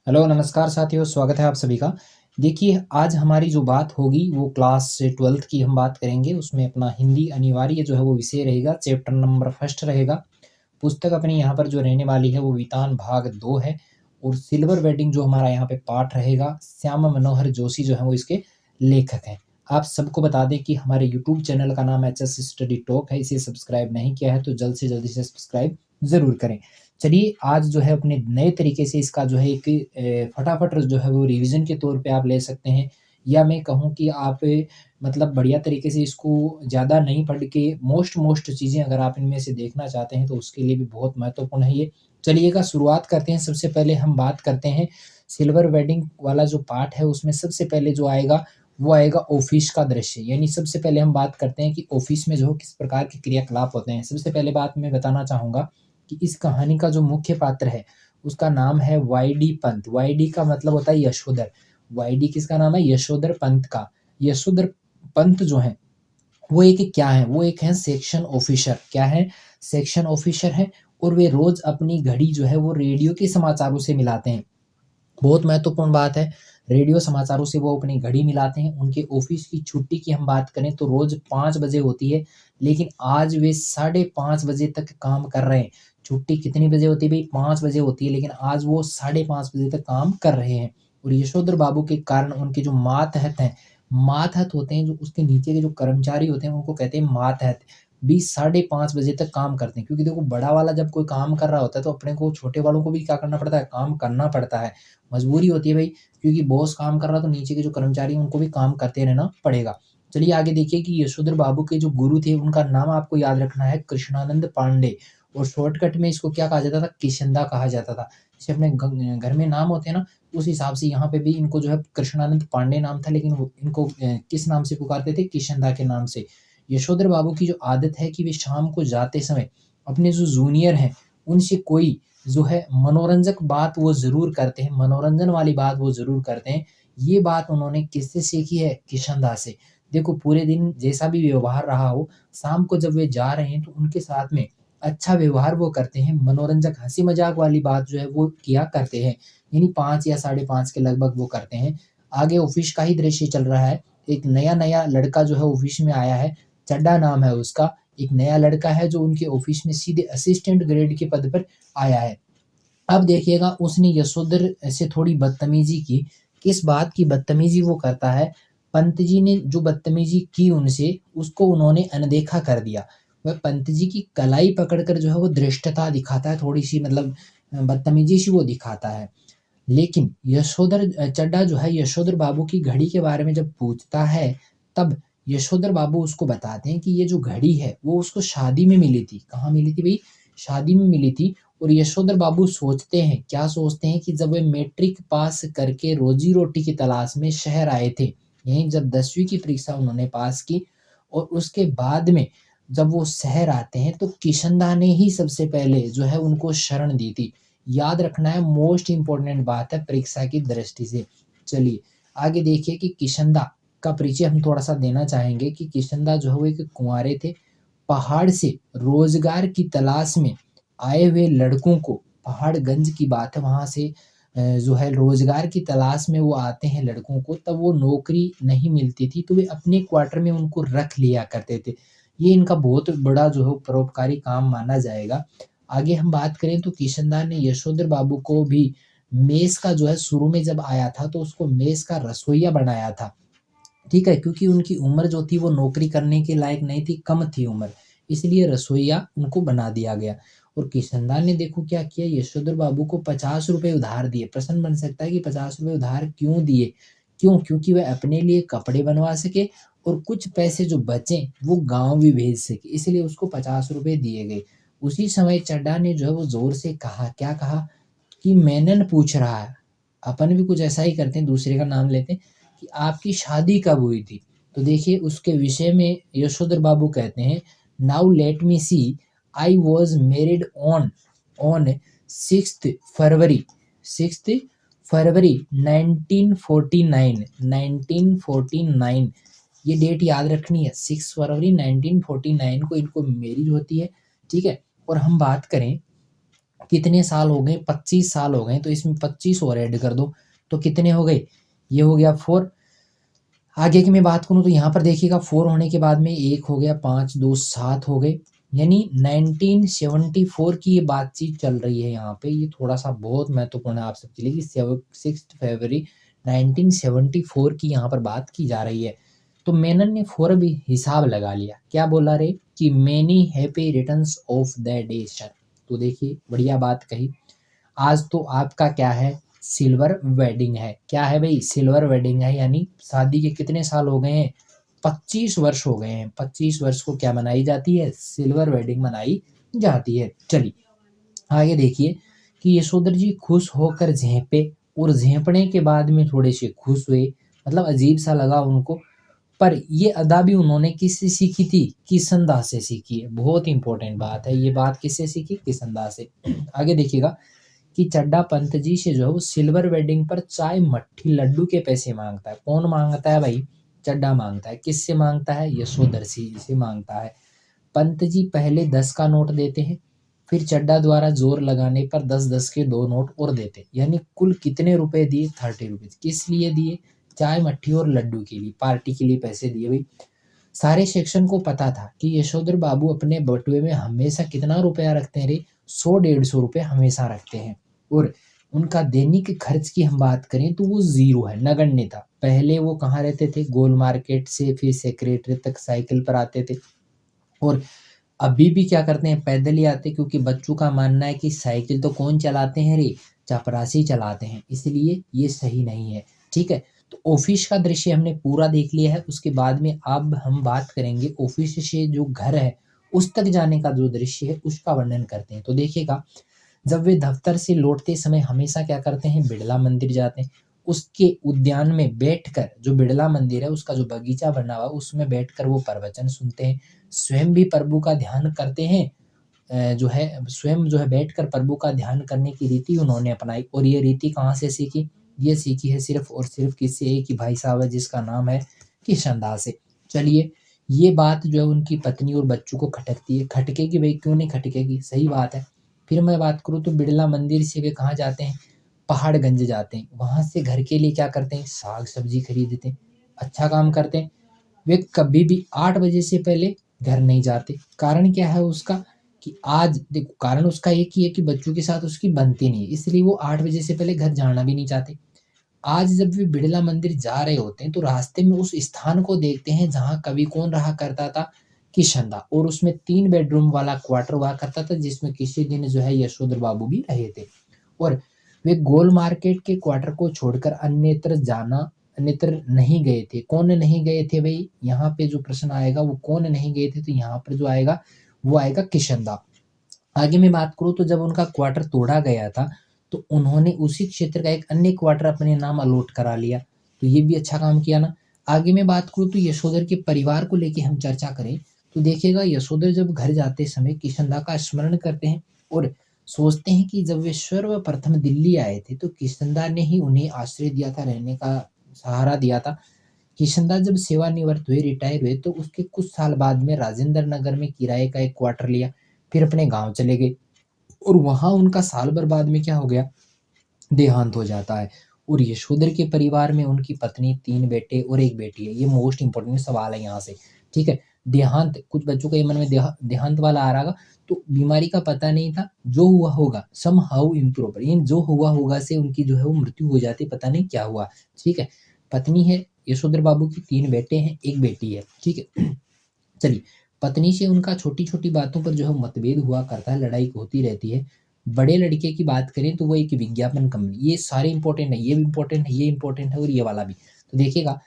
Hello नमस्कार साथियों, स्वागत है आप सभी का। देखिए, आज हमारी जो बात होगी वो क्लास 12th की हम बात करेंगे। उसमें अपना हिंदी अनिवार्य जो है वो विषय रहेगा, चैप्टर नंबर फर्स्ट रहेगा। पुस्तक अपनी यहाँ पर जो रहने वाली है वो वितान भाग 2 है। और सिल्वर वेडिंग जो हमारा यहाँ पे पाठ रहेगा, श्यामा मनोहर जोशी जो है वो इसके लेखक हैं। आप सबको बता दें कि हमारे यूट्यूब चैनल का नाम एचएस स्टडी टॉक है। इसे सब्सक्राइब नहीं किया है तो जल्द से जल्द इसे सब्सक्राइब ज़रूर करें। चलिए, आज जो है अपने नए तरीके से इसका जो है एक फटाफट जो है वो रिवीजन के तौर पे आप ले सकते हैं, या मैं कहूँ कि आप मतलब बढ़िया तरीके से इसको ज़्यादा नहीं पढ़ के मोस्ट चीज़ें अगर आप इनमें से देखना चाहते हैं तो उसके लिए भी बहुत महत्वपूर्ण है ये। चलिएगा, शुरुआत करते हैं। सबसे पहले हम बात करते हैं सिल्वर वेडिंग वाला जो पार्ट है, उसमें सबसे पहले जो आएगा वो आएगा ऑफिस का दृश्य। यानी सबसे पहले हम बात करते हैं कि ऑफिस में जो किस प्रकार के क्रियाकलाप होते हैं। सबसे पहले बात मैं बताना चाहूँगा कि इस कहानी का जो मुख्य पात्र है उसका नाम है वाईडी पंत। वाईडी का मतलब होता है यशोधर। वाईडी किसका नाम है? यशोधर पंत का। यशोधर पंत जो है वो एक क्या है? वो एक है सेक्शन ऑफिसर। क्या है? सेक्शन ऑफिसर है। और वे रोज अपनी घड़ी जो है वो रेडियो के समाचारों से मिलाते हैं। बहुत महत्वपूर्ण बात है। रेडियो समाचारों से वो अपनी घड़ी मिलाते हैं। उनके ऑफिस की छुट्टी की हम बात करें तो रोज 5 बजे होती है, लेकिन आज वे 5:30 बजे तक काम कर रहे हैं। छुट्टी कितनी बजे होती है भाई? 5 बजे होती है, लेकिन आज वो 5:30 बजे तक काम कर रहे हैं। और यशोधर बाबू के कारण उनके जो मातहत हैं, मातहत होते हैं, जो उसके नीचे के जो कर्मचारी होते हैं उनको कहते हैं मातहत। भी 5:30 बजे तक काम करते हैं, क्योंकि देखो बड़ा वाला जब कोई काम कर रहा होता है तो अपने को छोटे वालों को भी क्या करना पड़ता है? काम करना पड़ता है। मजबूरी होती है भाई, क्योंकि बॉस काम कर रहा है तो नीचे के जो कर्मचारी हैं उनको भी काम करते रहना पड़ेगा। चलिए आगे देखिए कि यशोधर बाबू के जो गुरु थे उनका नाम आपको याद रखना है, कृष्णानंद पांडे। और शॉर्टकट में इसको क्या कहा जाता था? किशंदा कहा जाता था। जैसे अपने घर में नाम होते हैं ना, उस हिसाब से यहाँ पे भी इनको जो है कृष्णानंद पांडे नाम था, लेकिन वो इनको किस नाम से पुकारते थे? किशंदा के नाम से। यशोधर बाबू की जो आदत है कि वे शाम को जाते समय अपने जो जूनियर हैं उनसे कोई जो है मनोरंजक बात वो ज़रूर करते हैं, मनोरंजन वाली बात वो ज़रूर करते हैं। ये बात उन्होंने किससे सीखी है? किशन-दा से। देखो, पूरे दिन जैसा भी व्यवहार रहा हो, शाम को जब वे जा रहे हैं तो उनके साथ में अच्छा व्यवहार वो करते हैं, मनोरंजक हँसी-मज़ाक वाली बात जो है वो किया करते हैं। यानी 5 या साढ़े 5 के लगभग वो करते हैं। आगे ऑफ़िस का ही दृश्य चल रहा है। एक नया-नया लड़का जो है ऑफ़िस में आया है, चड्ढा नाम है उसका। एक नया लड़का है जो उनके ऑफ़िस में सीधे असिस्टेंट ग्रेड के पद पर आया है। अब देखिएगा, उसने यशोधर से थोड़ी बदतमीज़ी की। किस बात की बदतमीज़ी वो करता है? पंत जी ने जो बदतमीज़ी की उनसे, उसको उन्होंने अनदेखा कर दिया। वह पंत जी की कलाई पकड़कर जो है वो धृष्टता दिखाता है, थोड़ी-सी मतलब बदतमीज़ी सी वो दिखाता है। लेकिन यशोधर चड्ढा जो है यशोधर बाबू की घड़ी के बारे में जब पूछता है, तब यशोधर बाबू उसको बताते हैं कि ये जो घड़ी है वो उसको शादी में मिली थी। कहाँ मिली थी भई? शादी में मिली थी। और यशोधर बाबू सोचते हैं, क्या सोचते हैं कि जब वे मैट्रिक पास करके रोज़ी-रोटी की तलाश में शहर आए थे, यानी जब 10वीं की परीक्षा उन्होंने पास की और उसके बाद में जब वो शहर आते हैं तो किशनदा ने ही सबसे पहले जो है उनको शरण दी थी। याद रखना है, मोस्ट इम्पोर्टेंट बात है परीक्षा की दृष्टि से। चलिए, आगे देखिए कि किशनदा का परिचय हम थोड़ा-सा देना चाहेंगे कि किशनदा जो है वो एक कुँवारे थे। पहाड़ से रोज़गार की तलाश में आए हुए लड़कों को, पहाड़गंज की बात है, वहाँ से जो है रोज़गार की तलाश में वो आते हैं लड़कों को, तब वो नौकरी नहीं मिलती थी, तो वे अपने क्वार्टर में उनको रख लिया करते थे। ये इनका बहुत बड़ा जो है परोपकारी काम माना जाएगा। आगे हम बात करें तो किशनदा ने यशोधर बाबू को भी मेस का जो है, शुरू में जब आया था तो उसको मेस का रसोइया बनाया था। ठीक है? क्योंकि उनकी उम्र जो थी वो नौकरी करने के लायक नहीं थी, कम थी उम्र, इसलिए रसोइया उनको बना दिया गया। और किशनदान ने देखो क्या किया, यशोधर बाबू को ₹50 उधार दिए। प्रश्न बन सकता है कि ₹50 उधार क्यों दिए? क्यों? क्योंकि वह अपने लिए कपड़े बनवा सके और कुछ पैसे जो बचे वो गाँव भी भेज सके, इसलिए उसको ₹50 दिए गए। उसी समय चड्ढा ने जो है वो ज़ोर से कहा, क्या कहा? कि मेनन पूछ रहा है। अपन भी कुछ ऐसा ही करते हैं, दूसरे का नाम लेते हैं कि आपकी शादी कब हुई थी? तो देखिए, उसके विषय में यशोधर बाबू कहते हैं, now let me see, I was married on on 6th February 6th February 1949 1949। ये डेट याद रखनी है, 6 फरवरी 1949 को इनको मैरिज होती है, ठीक है? और हम बात करें कितने साल हो गए, 25 साल हो गए, तो इसमें 25 और ऐड कर दो तो कितने हो गए, ये हो गया 4। आगे की मैं बात करूँ तो यहाँ पर देखिएगा 4 होने के बाद में 1 हो गया, 5 2 7 हो गए, यानी 1974 की ये बातचीत चल रही है यहाँ पे। ये थोड़ा सा बहुत महत्वपूर्ण है आप सबके लिए कि 6 फरवरी 1974 की यहाँ पर बात की जा रही है। तो मेनन ने 4 भी हिसाब लगा लिया, क्या बोला रे कि many happy returns of the day sir. तो देखिए बढ़िया बात कही। आज तो आपका क्या है, सिल्वर वेडिंग है। क्या है भाई, सिल्वर वेडिंग है, यानी शादी के कितने साल हो गए हैं, 25 वर्ष हो गए हैं। 25 वर्ष को क्या मनाई जाती है, सिल्वर वेडिंग मनाई जाती है। चलिए आगे देखिए कि यशोधर जी खुश होकर झेंपे, और झेंपने के बाद में थोड़े से खुश हुए, मतलब अजीब सा लगा उनको। पर ये अदा भी उन्होंने किससे सीखी थी, किसनदास से सीखी है। बहुत इंपॉर्टेंट बात है, ये बात किससे सीखी, किसनदास से। आगे देखिएगा कि चड्डा पंत जी से जो है वो सिल्वर वेडिंग पर चाय मट्ठी लड्डू के पैसे मांगता है। कौन मांगता है भाई, चड्डा मांगता है। किससे मांगता है, यशोधर सिंह से मांगता है। पंत जी पहले 10 का नोट देते हैं, फिर चड्डा द्वारा जोर लगाने पर 10-10 के 2 नोट और देते हैं, यानी कुल कितने रुपए दिए, 30 रुपीज। किस लिए दिए, चाय मट्ठी और लड्डू के लिए, पार्टी के लिए पैसे दिए भाई। सारे सेक्शन को पता था कि यशोधर बाबू अपने बटुए में हमेशा कितना रुपया रखते हैं रे, 100-150 रुपए हमेशा रखते हैं। और उनका दैनिक खर्च की हम बात करें तो वो जीरो है, नगण्य था। पहले वो कहाँ रहते थे, गोल मार्केट से फिर सेक्रेटरी तक साइकिल पर आते थे, और अभी भी क्या करते हैं, पैदल ही आते, क्योंकि बच्चों का मानना है कि साइकिल तो कौन चलाते हैं रे, चपरासी चलाते हैं, इसलिए ये सही नहीं है। ठीक है, तो ऑफिस का दृश्य हमने पूरा देख लिया है। उसके बाद में अब हम बात करेंगे ऑफिस से जो घर है उस तक जाने का जो दृश्य है उसका वर्णन करते हैं। तो देखिएगा, जब वे दफ्तर से लौटते समय हमेशा क्या करते हैं, बिड़ला मंदिर जाते हैं। उसके उद्यान में बैठकर, जो बिड़ला मंदिर है उसका जो बगीचा बना हुआ उसमें बैठकर वो प्रवचन सुनते हैं, स्वयं भी प्रभु का ध्यान करते हैं। जो है स्वयं जो है बैठकर प्रभु का ध्यान करने की रीति उन्होंने अपनाई। और ये रीति कहाँ से सीखी, ये सीखी है सिर्फ और सिर्फ किससे, एक ही भाई साहब है जिसका नाम है किशन से। चलिए, ये बात जो है उनकी पत्नी और बच्चों को खटकती है। खटकेगी भाई, क्यों नहीं खटकेगी, सही बात है। फिर मैं बात करूँ तो बिड़ला मंदिर से वे कहाँ जाते हैं, पहाड़गंज जाते हैं। वहां से घर के लिए क्या करते हैं, साग सब्जी खरीदते हैं। अच्छा काम करते हैं। वे कभी भी 8 बजे से पहले घर नहीं जाते। कारण क्या है उसका, कि आज देखो, कारण उसका एक ही है कि बच्चों के साथ उसकी बनती नहीं है, इसलिए वो 8 बजे से पहले घर जाना भी नहीं चाहते। आज जब वे बिड़ला मंदिर जा रहे होते हैं तो रास्ते में उस स्थान को देखते हैं जहाँ कभी कौन रहा करता था, किशनदा। और उसमें 3 बेडरूम वाला क्वार्टर हुआ करता था, जिसमें किसी दिन जो है यशोधर बाबू भी रहे थे। और वे गोल मार्केट के क्वार्टर को छोड़कर अन्यत्र नहीं गए थे। कौन नहीं गए थे भाई, यहाँ पे जो प्रश्न आएगा वो कौन नहीं गए थे, तो यहाँ पर जो आएगा वो आएगा किशनदा। आगे मैं बात करूँ तो जब उनका क्वार्टर तोड़ा गया था तो उन्होंने उसी क्षेत्र का एक अन्य क्वार्टर अपने नाम अलॉट करा लिया। तो ये भी अच्छा काम किया ना। आगे मैं बात करूँ तो यशोधर के परिवार को लेके हम चर्चा करें तो देखिएगा, यशोधर जब घर जाते समय किशनदा का स्मरण करते हैं और सोचते हैं कि जब वे सर्वप्रथम दिल्ली आए थे तो किशनदा ने ही उन्हें आश्रय दिया था, रहने का सहारा दिया था। किशनदा जब सेवानिवृत्त हुए, रिटायर हुए, तो उसके कुछ साल बाद में राजेंद्र नगर में किराए का एक क्वार्टर लिया, फिर अपने गांव चले गए। और वहां उनका साल भर बाद में क्या हो गया, देहांत हो जाता है। और यशोधर के परिवार में उनकी पत्नी, 3 बेटे और 1 बेटी है। ये मोस्ट इंपॉर्टेंट सवाल है यहाँ से। ठीक है, देहांत, कुछ बच्चों के मन में देहांत वाला आ रहा होगा, तो बीमारी का पता नहीं था, जो हुआ होगा सम हाउ इम्प्रोपर, इन जो हुआ होगा से उनकी जो है वो मृत्यु हो जाती, पता नहीं क्या हुआ। ठीक है, पत्नी है यशोधर बाबू की, 3 बेटे हैं, 1 बेटी है। ठीक है, चलिए, पत्नी से उनका छोटी-छोटी बातों पर जो है मतभेद हुआ करता है, लड़ाई होती रहती है। बड़े लड़के की बात करें तो वो एक विज्ञापन कंपनी, ये सारे इंपॉर्टेंट है, ये भी इंपॉर्टेंट है, ये इंपॉर्टेंट है और ये वाला भी। तो देखिएगा,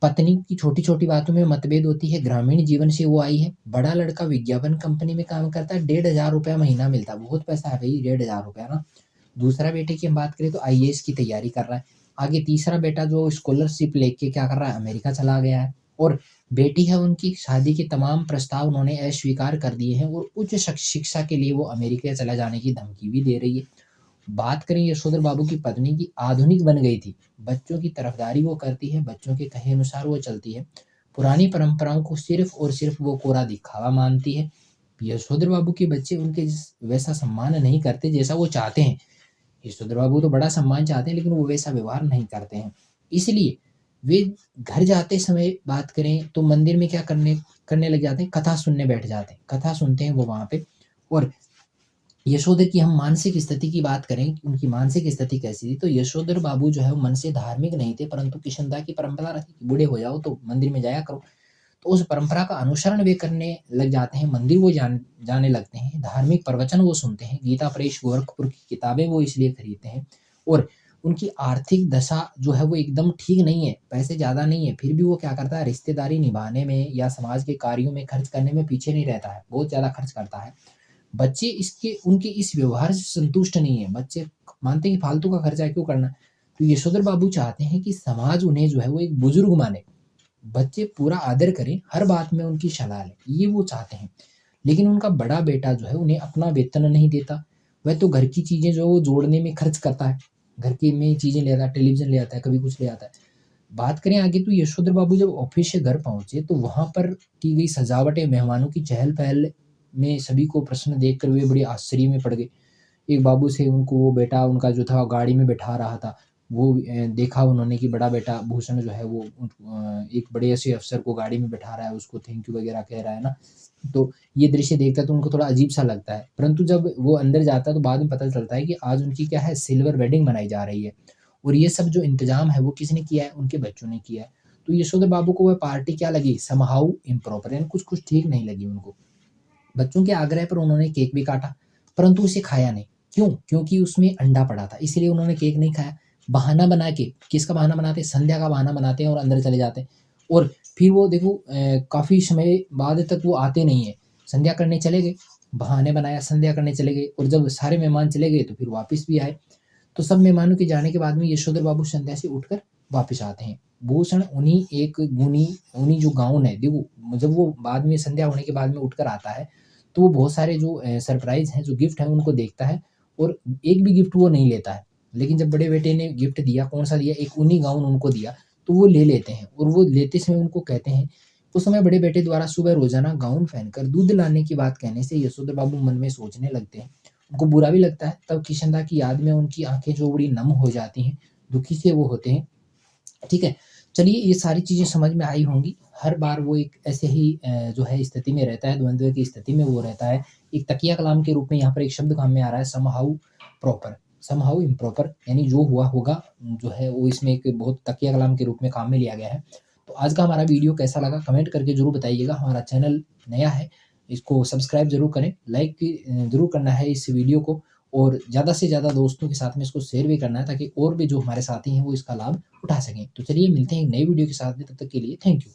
पत्नी की छोटी-छोटी बातों में मतभेद होती है, ग्रामीण जीवन से वो आई है। बड़ा लड़का विज्ञापन कंपनी में काम करता है, 1,500 महीना मिलता है, बहुत पैसा है भई, 1,500 ना। दूसरा बेटे की हम बात करें तो आईएएस की तैयारी कर रहा है। आगे तीसरा बेटा जो स्कॉलरशिप लेके क्या कर रहा है, अमेरिका चला गया है। और बेटी है उनकी, शादी के तमाम प्रस्ताव उन्होंने अस्वीकार कर दिए हैं और उच्च शिक्षा के लिए वो अमेरिका चला जाने की धमकी भी दे रही है। बात करें यशोधर बाबू की पत्नी की, आधुनिक बन गई थी, बच्चों की तरफदारी वो करती है, बच्चों के कहे अनुसार वो चलती है, पुरानी परंपराओं को सिर्फ और सिर्फ वो कोरा दिखावा मानती है। यशोधर बाबू के बच्चे उनके वैसा सम्मान नहीं करते जैसा वो चाहते हैं। यशोधर बाबू तो बड़ा सम्मान चाहते हैं लेकिन वो वैसा व्यवहार नहीं करते हैं। इसलिए वे घर जाते समय बात करें तो मंदिर में क्या करने करने लग जाते हैं, कथा सुनने बैठ जाते हैं। कथा सुनते हैं वो वहाँ पे। और यशोधर की हम मानसिक स्थिति की बात करें, उनकी मानसिक स्थिति कैसी थी, तो यशोधर बाबू जो है वो मन से धार्मिक नहीं थे, परंतु किशनदा की परंपरा रही कि बूढ़े हो जाओ तो मंदिर में जाया करो। तो उस परंपरा का अनुसरण वे करने लग जाते हैं, मंदिर वो जाने लगते हैं, धार्मिक प्रवचन वो सुनते हैं, गीता प्रेस गोरखपुर की किताबें वो इसलिए खरीदते हैं। और उनकी आर्थिक दशा जो है वो एकदम ठीक नहीं है, पैसे ज़्यादा नहीं है, फिर भी वो क्या करता है, रिश्तेदारी निभाने में या समाज के कार्यों में खर्च करने में पीछे नहीं रहता है, बहुत ज़्यादा खर्च करता है। बच्चे इसके उनके इस व्यवहार से संतुष्ट नहीं है, बच्चे मानते हैं कि फालतू का खर्चा क्यों करना। तो यशोधर बाबू चाहते हैं कि समाज उन्हें जो है वो एक बुजुर्ग माने, बच्चे पूरा आदर करें, हर बात में उनकी सलाह लें, ये वो चाहते हैं। लेकिन उनका बड़ा बेटा जो है उन्हें अपना वेतन नहीं देता, वह तो घर की चीज़ें जो है वो जोड़ने में खर्च करता है, घर की में चीज़ें ले आता है, टेलीविज़न ले आता है, कभी कुछ ले आता है। बात करें आगे तो यशोधर बाबू जब ऑफिस से घर पहुँचे तो वहाँ पर की गई सजावटें, मेहमानों की चहल-पहल में सभी को प्रश्न देखकर वे बड़े आश्चर्य में पड़ गए। एक बाबू से उनको वो बेटा उनका जो था गाड़ी में बैठा रहा था, वो देखा उन्होंने कि बड़ा बेटा भूषण जो है वो एक बड़े ऐसे अफ़सर को गाड़ी में बैठा रहा है, उसको थैंक यू वगैरह कह रहा है ना। तो ये दृश्य देखता है तो उनको थोड़ा अजीब-सा लगता है। परंतु जब वो अंदर जाता है तो बाद में पता चलता है कि आज उनकी क्या है, सिल्वर वेडिंग मनाई जा रही है। और ये सब जो इंतज़ाम है वो किसने किया है? उनके बच्चों ने किया है। तो यशोधर बाबू को वह पार्टी क्या लगी? समहाउ इम्प्रॉपर, यानी कुछ-कुछ ठीक नहीं लगी उनको। बच्चों के आग्रह पर उन्होंने केक भी काटा, परंतु उसे खाया नहीं। क्यों? क्योंकि उसमें अंडा पड़ा था, इसलिए उन्होंने केक नहीं खाया। बहाना बना के, किसका बहाना बनाते हैं? संध्या का बहाना बनाते हैं और अंदर चले जाते हैं। और फिर वो देखो काफ़ी समय बाद तक वो आते नहीं हैं। संध्या करने चले गए, बहाने बनाया, संध्या करने चले गए और जब सारे मेहमान चले गए तो फिर वापस भी आए। तो सब मेहमानों के जाने के बाद में यशोधर बाबू संध्या से उठकर वापस आते हैं। भूषण उन्हीं एक गुनी उन्हीं जो गाउन है, देखो जब वो बाद में संध्या होने के बाद में उठकर आता है, तो वो बहुत सारे जो सरप्राइज़ हैं, जो गिफ्ट हैं उनको देखता है और एक भी गिफ्ट वो नहीं लेता है। लेकिन जब बड़े बेटे ने गिफ्ट दिया, कौन-सा दिया? एक ऊनी गाउन उनको दिया, तो वो ले लेते हैं और वो लेते समय उनको कहते हैं, उस समय बड़े बेटे द्वारा सुबह रोज़ाना गाउन पहनकर दूध लाने की बात कहने से यशोधर बाबू मन में सोचने लगते हैं। उनको बुरा भी लगता है, तब किशनदा की याद में उनकी आँखें जो बड़ी नम हो जाती हैं, दुखी से वो होते हैं। ठीक है? चलिए ये सारी चीज़ें समझ में आई होंगी। हर बार वो एक ऐसे ही जो है स्थिति में रहता है, द्वंद्व की स्थिति में वो रहता है। एक तकिया कलाम के रूप में यहाँ पर एक शब्द काम में आ रहा है, समहाउ प्रॉपर, समहाउ इम्प्रॉपर, यानी जो हुआ होगा जो है वो इसमें एक बहुत तकिया कलाम के रूप में काम में लिया गया है। तो आज का हमारा वीडियो कैसा लगा कमेंट करके ज़रूर बताइएगा। हमारा चैनल नया है, इसको सब्सक्राइब ज़रूर करें, लाइक ज़रूर करना है इस वीडियो को और ज़्यादा से ज़्यादा दोस्तों के साथ में इसको शेयर भी करना है ताकि और भी जो हमारे साथी हैं वो इसका लाभ उठा सकें। तो चलिए मिलते हैं एक नई वीडियो के साथ में, तब तक के लिए थैंक यू।